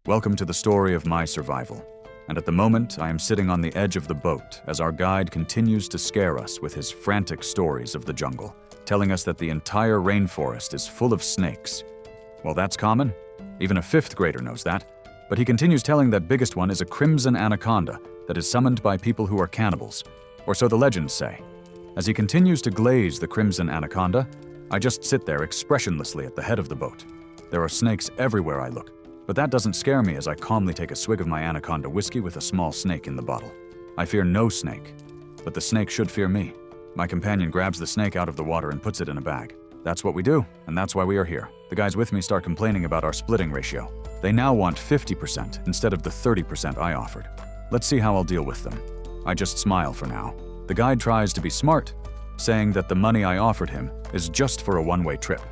Welcome to the story of my survival. And at the moment, I am sitting on the edge of the boat as our guide continues to scare us with his frantic stories of the jungle, telling us that the entire rainforest is full of snakes. Well, that's common. Even a fifth grader knows that. But he continues telling that biggest one is a crimson anaconda that is summoned by people who are cannibals, or so the legends say. As he continues to glaze the crimson anaconda, I just sit there expressionlessly at the head of the boat. There are snakes everywhere I look, but that doesn't scare me as I calmly take a swig of my Anaconda whiskey with a small snake in the bottle. I fear no snake, but the snake should fear me. My companion grabs the snake out of the water and puts it in a bag. That's what we do, and that's why we are here. The guys with me start complaining about our splitting ratio. They now want 50% instead of the 30% I offered. Let's see how I'll deal with them. I just smile for now. The guide tries to be smart, saying that the money I offered him is just for a one-way trip.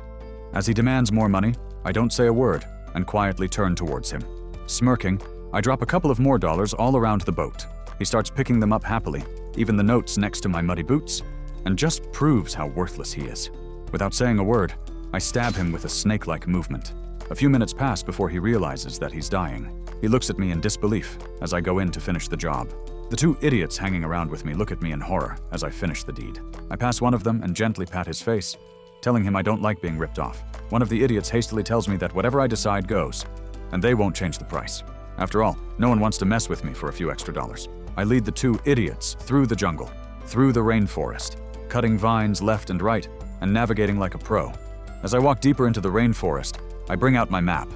As he demands more money, I don't say a word and quietly turn towards him. Smirking, I drop a couple of more dollars all around the boat. He starts picking them up happily, even the notes next to my muddy boots, and just proves how worthless he is. Without saying a word, I stab him with a snake-like movement. A few minutes pass before he realizes that he's dying. He looks at me in disbelief as I go in to finish the job. The two idiots hanging around with me look at me in horror as I finish the deed. I pass one of them and gently pat his face, telling him I don't like being ripped off. One of the idiots hastily tells me that whatever I decide goes, and they won't change the price. After all, no one wants to mess with me for a few extra dollars. I lead the two idiots through the jungle, through the rainforest, cutting vines left and right, and navigating like a pro. As I walk deeper into the rainforest, I bring out my map,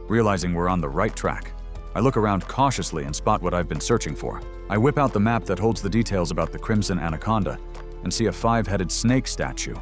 realizing we're on the right track. I look around cautiously and spot what I've been searching for. I whip out the map that holds the details about the crimson anaconda and see a 5-headed snake statue,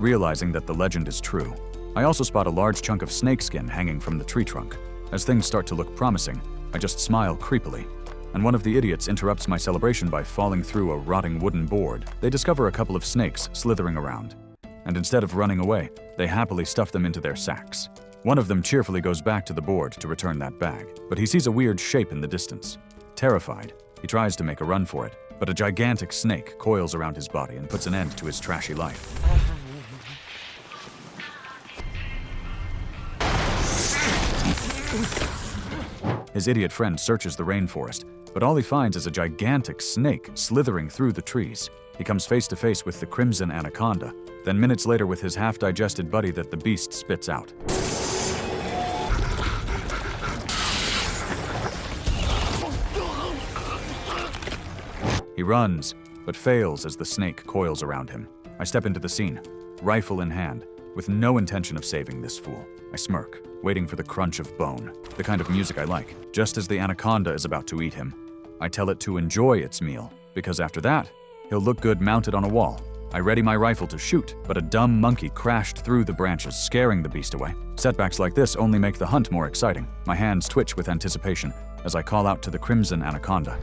realizing that the legend is true. I also spot a large chunk of snakeskin hanging from the tree trunk. As things start to look promising, I just smile creepily, and one of the idiots interrupts my celebration by falling through a rotting wooden board. They discover a couple of snakes slithering around, and instead of running away, they happily stuff them into their sacks. One of them cheerfully goes back to the board to return that bag, but he sees a weird shape in the distance. Terrified, he tries to make a run for it, but a gigantic snake coils around his body and puts an end to his trashy life. His idiot friend searches the rainforest, but all he finds is a gigantic snake slithering through the trees. He comes face to face with the crimson anaconda, then minutes later with his half-digested buddy that the beast spits out. He runs, but fails as the snake coils around him. I step into the scene, rifle in hand, with no intention of saving this fool. I smirk, waiting for the crunch of bone, the kind of music I like. Just as the anaconda is about to eat him, I tell it to enjoy its meal, because after that, he'll look good mounted on a wall. I ready my rifle to shoot, but a dumb monkey crashed through the branches, scaring the beast away. Setbacks like this only make the hunt more exciting. My hands twitch with anticipation as I call out to the crimson anaconda.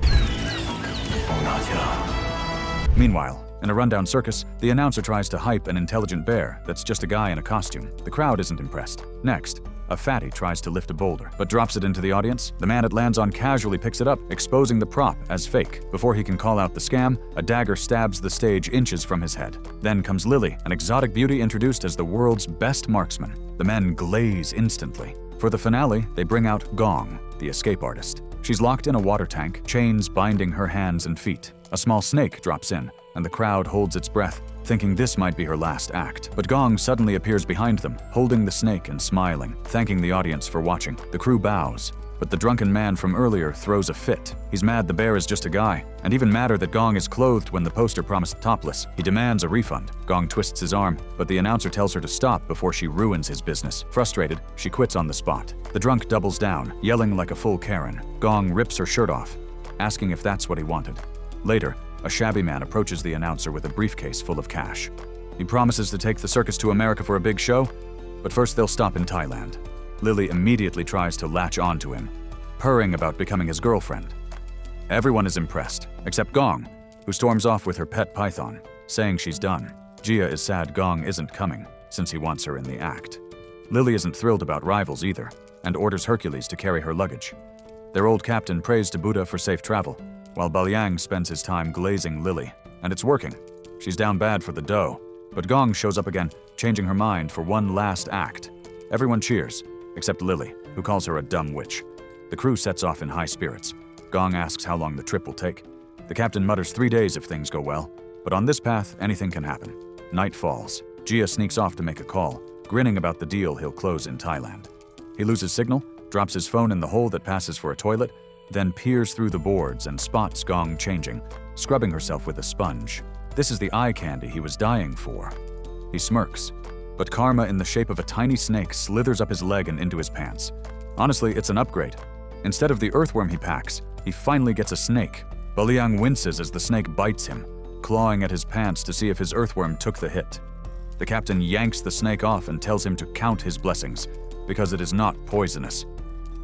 Meanwhile, in a rundown circus, the announcer tries to hype an intelligent bear that's just a guy in a costume. The crowd isn't impressed. Next, a fatty tries to lift a boulder, but drops it into the audience. The man it lands on casually picks it up, exposing the prop as fake. Before he can call out the scam, a dagger stabs the stage inches from his head. Then comes Lily, an exotic beauty introduced as the world's best marksman. The men glaze instantly. For the finale, they bring out Gong, the escape artist. She's locked in a water tank, chains binding her hands and feet. A small snake drops in, and the crowd holds its breath, thinking this might be her last act. But Gong suddenly appears behind them, holding the snake and smiling, thanking the audience for watching. The crew bows, but the drunken man from earlier throws a fit. He's mad the bear is just a guy, and even madder that Gong is clothed when the poster promised topless. He demands a refund. Gong twists his arm, but the announcer tells her to stop before she ruins his business. Frustrated, she quits on the spot. The drunk doubles down, yelling like a full Karen. Gong rips her shirt off, asking if that's what he wanted. Later, a shabby man approaches the announcer with a briefcase full of cash. He promises to take the circus to America for a big show, but first they'll stop in Thailand. Lily immediately tries to latch onto him, purring about becoming his girlfriend. Everyone is impressed, except Gong, who storms off with her pet python, saying she's done. Gia is sad Gong isn't coming, since he wants her in the act. Lily isn't thrilled about rivals either, and orders Hercules to carry her luggage. Their old captain prays to Buddha for safe travel, while Balyang spends his time glazing Lily. And it's working. She's down bad for the dough, but Gong shows up again, changing her mind for one last act. Everyone cheers, except Lily, who calls her a dumb witch. The crew sets off in high spirits. Gong asks how long the trip will take. The captain mutters 3 days if things go well, but on this path, anything can happen. Night falls. Gia sneaks off to make a call, grinning about the deal he'll close in Thailand. He loses signal, drops his phone in the hole that passes for a toilet, then peers through the boards and spots Gong changing, scrubbing herself with a sponge. This is the eye candy he was dying for. He smirks, but karma in the shape of a tiny snake slithers up his leg and into his pants. Honestly, it's an upgrade. Instead of the earthworm he packs, he finally gets a snake. Baliang winces as the snake bites him, clawing at his pants to see if his earthworm took the hit. The captain yanks the snake off and tells him to count his blessings, because it is not poisonous.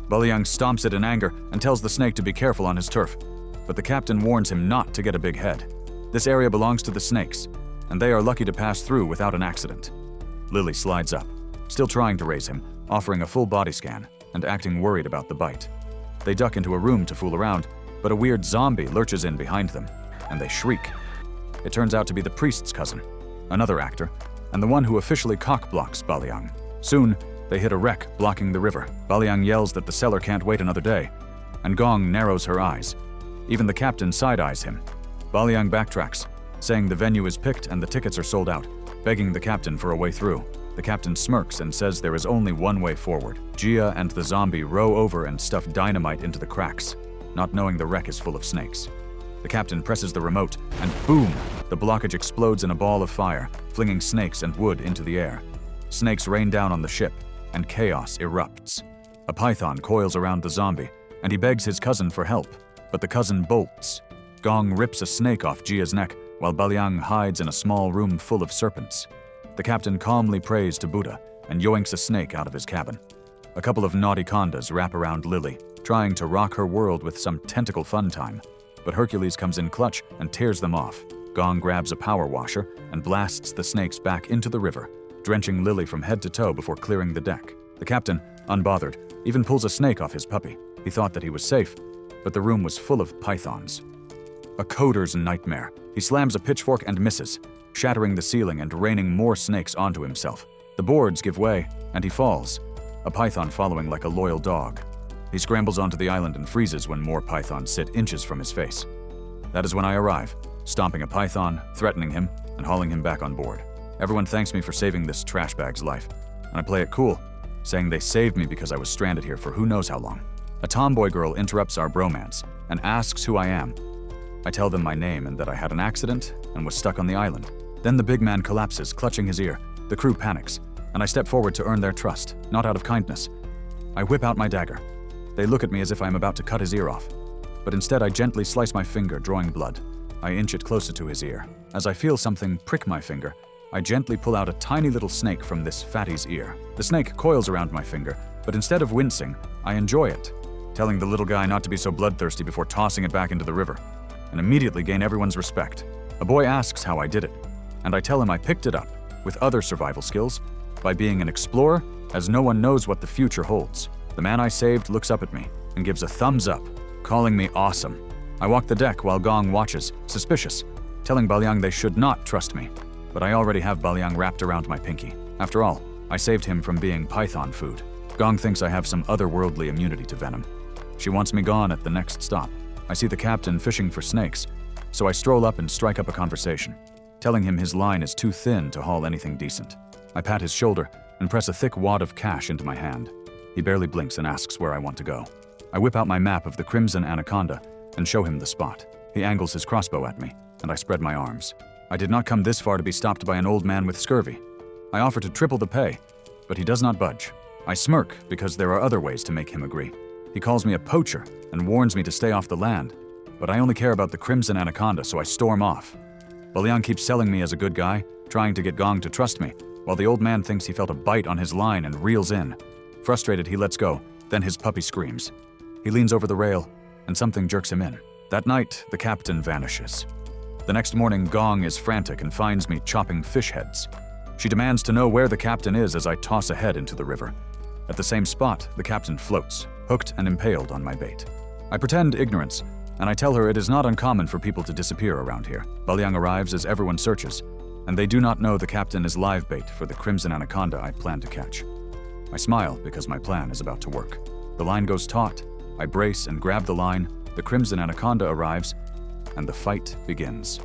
Baliang stomps it in anger and tells the snake to be careful on his turf, but the captain warns him not to get a big head. This area belongs to the snakes, and they are lucky to pass through without an accident. Lily slides up, still trying to raise him, offering a full body scan and acting worried about the bite. They duck into a room to fool around, but a weird zombie lurches in behind them, and they shriek. It turns out to be the priest's cousin, another actor, and the one who officially cock-blocks Baliang. Soon, they hit a wreck blocking the river. Baliang yells that the seller can't wait another day, and Gong narrows her eyes. Even the captain side-eyes him. Baliang backtracks, saying the venue is picked and the tickets are sold out, begging the captain for a way through. The captain smirks and says there is only one way forward. Gia and the zombie row over and stuff dynamite into the cracks, not knowing the wreck is full of snakes. The captain presses the remote, and boom! The blockage explodes in a ball of fire, flinging snakes and wood into the air. Snakes rain down on the ship, and chaos erupts. A python coils around the zombie, and he begs his cousin for help, but the cousin bolts. Gong rips a snake off Gia's neck, while Baliang hides in a small room full of serpents. The captain calmly prays to Buddha and yoinks a snake out of his cabin. A couple of Anacondas wrap around Lily, trying to rock her world with some tentacle fun time, but Hercules comes in clutch and tears them off. Gong grabs a power washer and blasts the snakes back into the river, drenching Lily from head to toe before clearing the deck. The captain, unbothered, even pulls a snake off his puppy. He thought that he was safe, but the room was full of pythons. A coder's nightmare. He slams a pitchfork and misses, shattering the ceiling and raining more snakes onto himself. The boards give way, and he falls, a python following like a loyal dog. He scrambles onto the island and freezes when more pythons sit inches from his face. That is when I arrive, stomping a python, threatening him, and hauling him back on board. Everyone thanks me for saving this trash bag's life, and I play it cool, saying they saved me because I was stranded here for who knows how long. A tomboy girl interrupts our bromance and asks who I am. I tell them my name and that I had an accident and was stuck on the island. Then the big man collapses, clutching his ear. The crew panics, and I step forward to earn their trust, not out of kindness. I whip out my dagger. They look at me as if I am about to cut his ear off, but instead I gently slice my finger, drawing blood. I inch it closer to his ear. As I feel something prick my finger, I gently pull out a tiny little snake from this fatty's ear. The snake coils around my finger, but instead of wincing, I enjoy it, telling the little guy not to be so bloodthirsty before tossing it back into the river, and immediately gain everyone's respect. A boy asks how I did it, and I tell him I picked it up, with other survival skills, by being an explorer, as no one knows what the future holds. The man I saved looks up at me and gives a thumbs up, calling me awesome. I walk the deck while Gong watches, suspicious, telling Baliang they should not trust me. But I already have Baliang wrapped around my pinky. After all, I saved him from being python food. Gong thinks I have some otherworldly immunity to venom. She wants me gone at the next stop. I see the captain fishing for snakes, so I stroll up and strike up a conversation, telling him his line is too thin to haul anything decent. I pat his shoulder and press a thick wad of cash into my hand. He barely blinks and asks where I want to go. I whip out my map of the crimson Anaconda and show him the spot. He angles his crossbow at me, and I spread my arms. I did not come this far to be stopped by an old man with scurvy. I offer to triple the pay, but he does not budge. I smirk because there are other ways to make him agree. He calls me a poacher and warns me to stay off the land, but I only care about the crimson Anaconda, so I storm off. Baliang keeps selling me as a good guy, trying to get Gong to trust me, while the old man thinks he felt a bite on his line and reels in. Frustrated, he lets go, then his puppy screams. He leans over the rail, and something jerks him in. That night, the captain vanishes. The next morning, Gong is frantic and finds me chopping fish heads. She demands to know where the captain is as I toss a head into the river. At the same spot, the captain floats, hooked and impaled on my bait. I pretend ignorance, and I tell her it is not uncommon for people to disappear around here. Baliang arrives as everyone searches, and they do not know the captain is live bait for the crimson Anaconda I plan to catch. I smile because my plan is about to work. The line goes taut, I brace and grab the line, the crimson anaconda arrives, and the fight begins.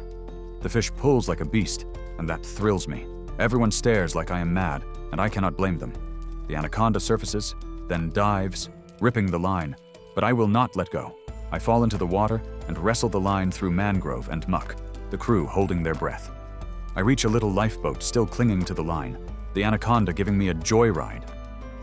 The fish pulls like a beast, and that thrills me. Everyone stares like I am mad, and I cannot blame them. The anaconda surfaces, then dives, ripping the line, but I will not let go. I fall into the water and wrestle the line through mangrove and muck, the crew holding their breath. I reach a little lifeboat still clinging to the line, the anaconda giving me a joyride.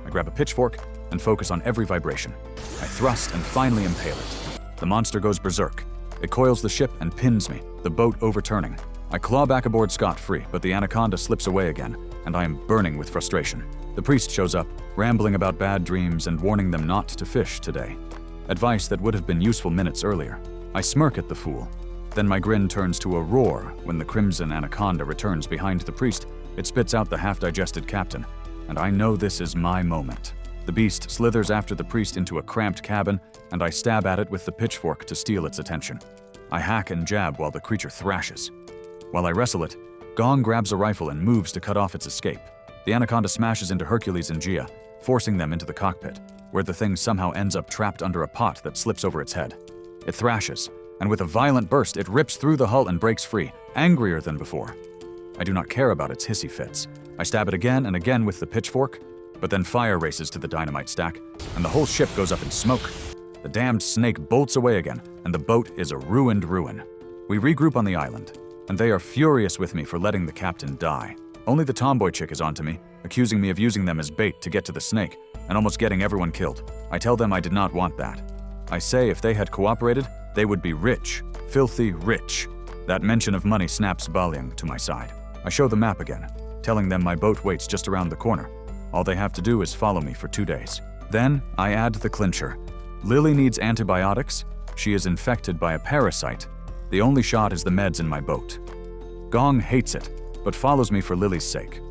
I grab a pitchfork and focus on every vibration. I thrust and finally impale it. The monster goes berserk. It coils the ship and pins me, the boat overturning. I claw back aboard scot-free, but the anaconda slips away again, and I am burning with frustration. The priest shows up, rambling about bad dreams and warning them not to fish today. Advice that would have been useful minutes earlier. I smirk at the fool. Then my grin turns to a roar when the crimson anaconda returns behind the priest. It spits out the half-digested captain, and I know this is my moment. The beast slithers after the priest into a cramped cabin, and I stab at it with the pitchfork to steal its attention. I hack and jab while the creature thrashes. While I wrestle it, Gong grabs a rifle and moves to cut off its escape. The anaconda smashes into Hercules and Gia, forcing them into the cockpit, where the thing somehow ends up trapped under a pot that slips over its head. It thrashes, and with a violent burst, it rips through the hull and breaks free, angrier than before. I do not care about its hissy fits. I stab it again and again with the pitchfork, but then fire races to the dynamite stack, and the whole ship goes up in smoke. The damned snake bolts away again, and the boat is a ruined ruin. We regroup on the island, and they are furious with me for letting the captain die. Only the tomboy chick is onto me, accusing me of using them as bait to get to the snake, and almost getting everyone killed. I tell them I did not want that. I say if they had cooperated, they would be rich, filthy rich. That mention of money snaps Balyang to my side. I show the map again, telling them my boat waits just around the corner. All they have to do is follow me for 2 days. Then I add the clincher. Lily needs antibiotics. She is infected by a parasite. The only shot is the meds in my boat. Gong hates it, but follows me for Lily's sake.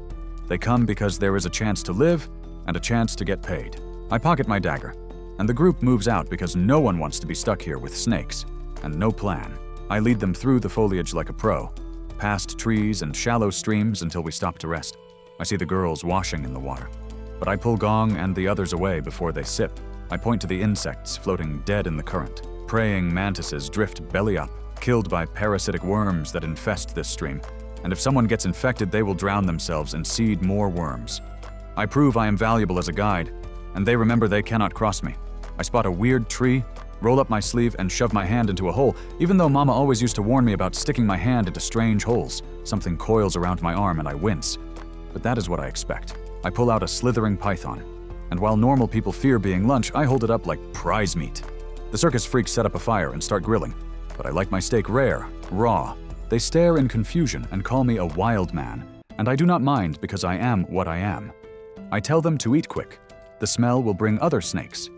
They come because there is a chance to live and a chance to get paid. I pocket my dagger, and the group moves out because no one wants to be stuck here with snakes, and no plan. I lead them through the foliage like a pro, past trees and shallow streams until we stop to rest. I see the girls washing in the water, but I pull Gong and the others away before they sip. I point to the insects floating dead in the current. Praying mantises drift belly up, killed by parasitic worms that infest this stream, and if someone gets infected, they will drown themselves and seed more worms. I prove I am valuable as a guide, and they remember they cannot cross me. I spot a weird tree, roll up my sleeve, and shove my hand into a hole, even though Mama always used to warn me about sticking my hand into strange holes. Something coils around my arm and I wince. But that is what I expect. I pull out a slithering python, and while normal people fear being lunch, I hold it up like prize meat. The circus freaks set up a fire and start grilling, but I like my steak rare, raw. They stare in confusion and call me a wild man, and I do not mind because I am what I am. I tell them to eat quick. The smell will bring other snakes.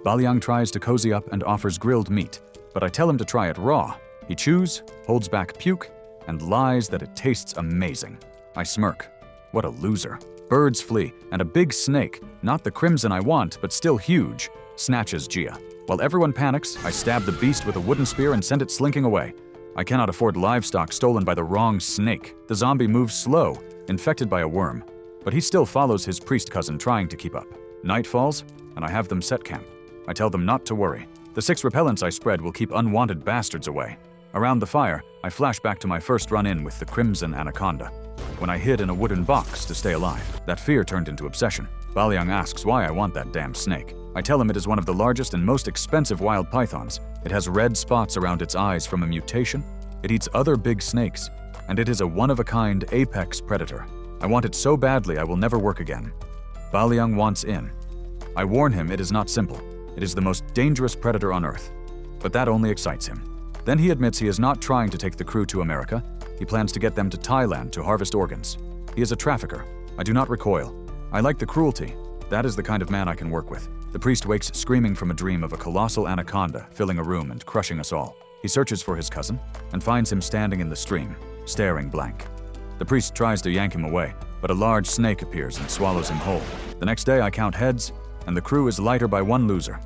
Balyang tries to cozy up and offers grilled meat, but I tell him to try it raw. He chews, holds back puke, and lies that it tastes amazing. I smirk. What a loser. Birds flee, and a big snake, not the crimson I want, but still huge, snatches Gia. While everyone panics, I stab the beast with a wooden spear and send it slinking away. I cannot afford livestock stolen by the wrong snake. The zombie moves slow, infected by a worm, but he still follows his priest cousin trying to keep up. Night falls, and I have them set camp. I tell them not to worry. The 6 repellents I spread will keep unwanted bastards away. Around the fire, I flash back to my first run-in with the crimson anaconda, when I hid in a wooden box to stay alive. That fear turned into obsession. Balyang asks why I want that damn snake. I tell him it is one of the largest and most expensive wild pythons. It has red spots around its eyes from a mutation. It eats other big snakes, and it is a one-of-a-kind apex predator. I want it so badly I will never work again. Balyang wants in. I warn him it is not simple. It is the most dangerous predator on Earth. But that only excites him. Then he admits he is not trying to take the crew to America. He plans to get them to Thailand to harvest organs. He is a trafficker. I do not recoil. I like the cruelty. That is the kind of man I can work with. The priest wakes screaming from a dream of a colossal anaconda filling a room and crushing us all. He searches for his cousin and finds him standing in the stream, staring blank. The priest tries to yank him away, but a large snake appears and swallows him whole. The next day I count heads, and the crew is lighter by 1 loser.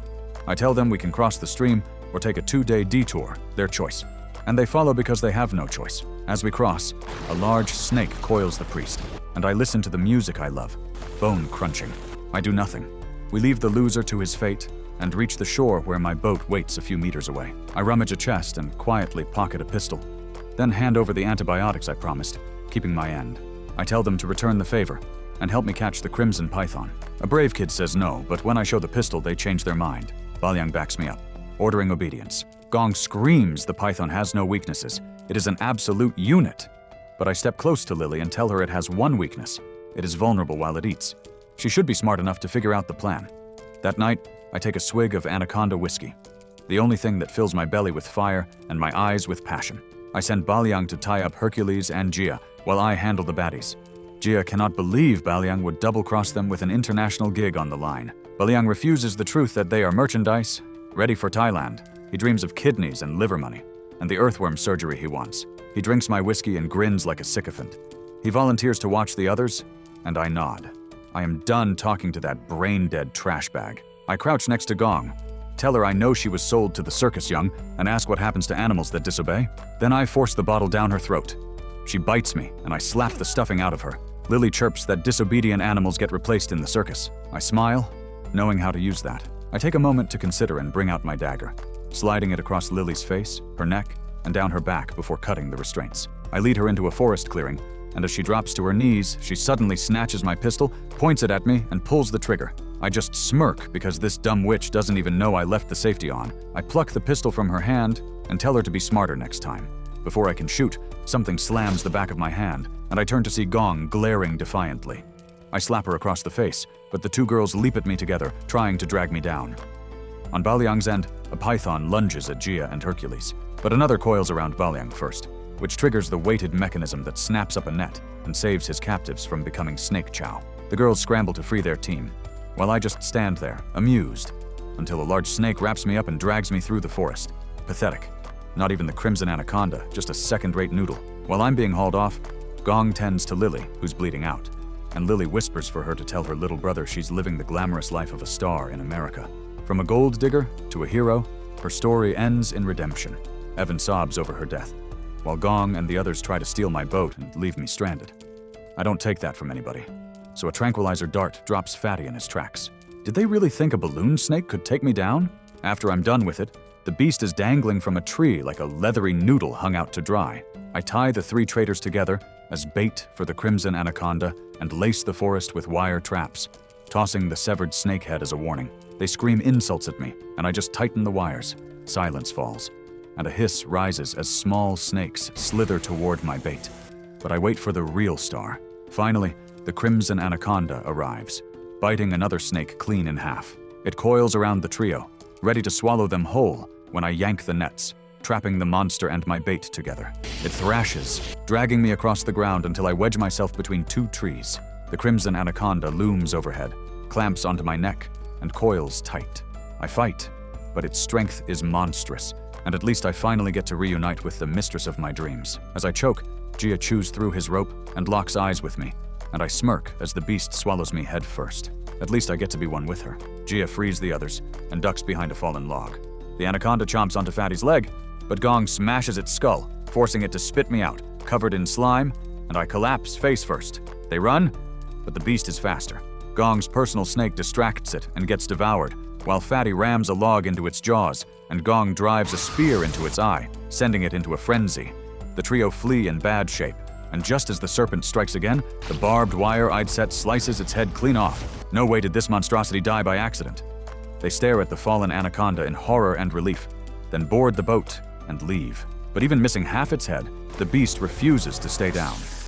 I tell them we can cross the stream or take a 2-day detour, their choice. And they follow because they have no choice. As we cross, a large snake coils the priest, and I listen to the music I love, bone crunching. I do nothing. We leave the loser to his fate, and reach the shore where my boat waits a few meters away. I rummage a chest and quietly pocket a pistol, then hand over the antibiotics I promised, keeping my end. I tell them to return the favor and help me catch the crimson python. A brave kid says no, but when I show the pistol, they change their mind. Balyang backs me up, ordering obedience. Gong screams the python has no weaknesses. It is an absolute unit. But I step close to Lily and tell her it has one weakness. It is vulnerable while it eats. She should be smart enough to figure out the plan. That night, I take a swig of Anaconda whiskey, the only thing that fills my belly with fire and my eyes with passion. I send Balyang to tie up Hercules and Jia while I handle the baddies. Jia cannot believe Balyang would double-cross them with an international gig on the line. Balyang refuses the truth that they are merchandise, ready for Thailand. He dreams of kidneys and liver money, and the earthworm surgery he wants. He drinks my whiskey and grins like a sycophant. He volunteers to watch the others, and I nod. I am done talking to that brain-dead trash bag. I crouch next to Gong, tell her I know she was sold to the circus young, and ask what happens to animals that disobey. Then I force the bottle down her throat. She bites me, and I slap the stuffing out of her. Lily chirps that disobedient animals get replaced in the circus. I smile, knowing how to use that. I take a moment to consider and bring out my dagger, sliding it across Lily's face, her neck, and down her back before cutting the restraints. I lead her into a forest clearing, and as she drops to her knees, she suddenly snatches my pistol, points it at me, and pulls the trigger. I just smirk because this dumb witch doesn't even know I left the safety on. I pluck the pistol from her hand and tell her to be smarter next time. Before I can shoot, something slams the back of my hand, and I turn to see Gong glaring defiantly. I slap her across the face, but the two girls leap at me together, trying to drag me down. On Balyang's end, a python lunges at Jia and Hercules, but another coils around Balyang first, which triggers the weighted mechanism that snaps up a net and saves his captives from becoming snake chow. The girls scramble to free their team, while I just stand there, amused, until a large snake wraps me up and drags me through the forest. Pathetic. Not even the crimson anaconda, just a second-rate noodle. While I'm being hauled off, Gong tends to Lily, who's bleeding out, and Lily whispers for her to tell her little brother she's living the glamorous life of a star in America. From a gold digger to a hero, her story ends in redemption. Evan sobs over her death, while Gong and the others try to steal my boat and leave me stranded. I don't take that from anybody, so a tranquilizer dart drops Fatty in his tracks. Did they really think a balloon snake could take me down? After I'm done with it, the beast is dangling from a tree like a leathery noodle hung out to dry. I tie the three traitors together as bait for the crimson anaconda and lace the forest with wire traps, tossing the severed snake head as a warning. They scream insults at me, and I just tighten the wires. Silence falls, and a hiss rises as small snakes slither toward my bait. But I wait for the real star. Finally, the crimson anaconda arrives, biting another snake clean in half. It coils around the trio, ready to swallow them whole when I yank the nets, trapping the monster and my bait together. It thrashes, dragging me across the ground until I wedge myself between two trees. The crimson anaconda looms overhead, clamps onto my neck, and coils tight. I fight, but its strength is monstrous, and at least I finally get to reunite with the mistress of my dreams. As I choke, Jia chews through his rope and locks eyes with me, and I smirk as the beast swallows me head first. At least I get to be one with her. Jia frees the others and ducks behind a fallen log. The anaconda chomps onto Fatty's leg, but Gong smashes its skull, forcing it to spit me out, covered in slime, and I collapse face first. They run, but the beast is faster. Gong's personal snake distracts it and gets devoured, while Fatty rams a log into its jaws, and Gong drives a spear into its eye, sending it into a frenzy. The trio flee in bad shape, and just as the serpent strikes again, the barbed wire I'd set slices its head clean off. No way did this monstrosity die by accident. They stare at the fallen anaconda in horror and relief, then board the boat and leave. But even missing half its head, the beast refuses to stay down.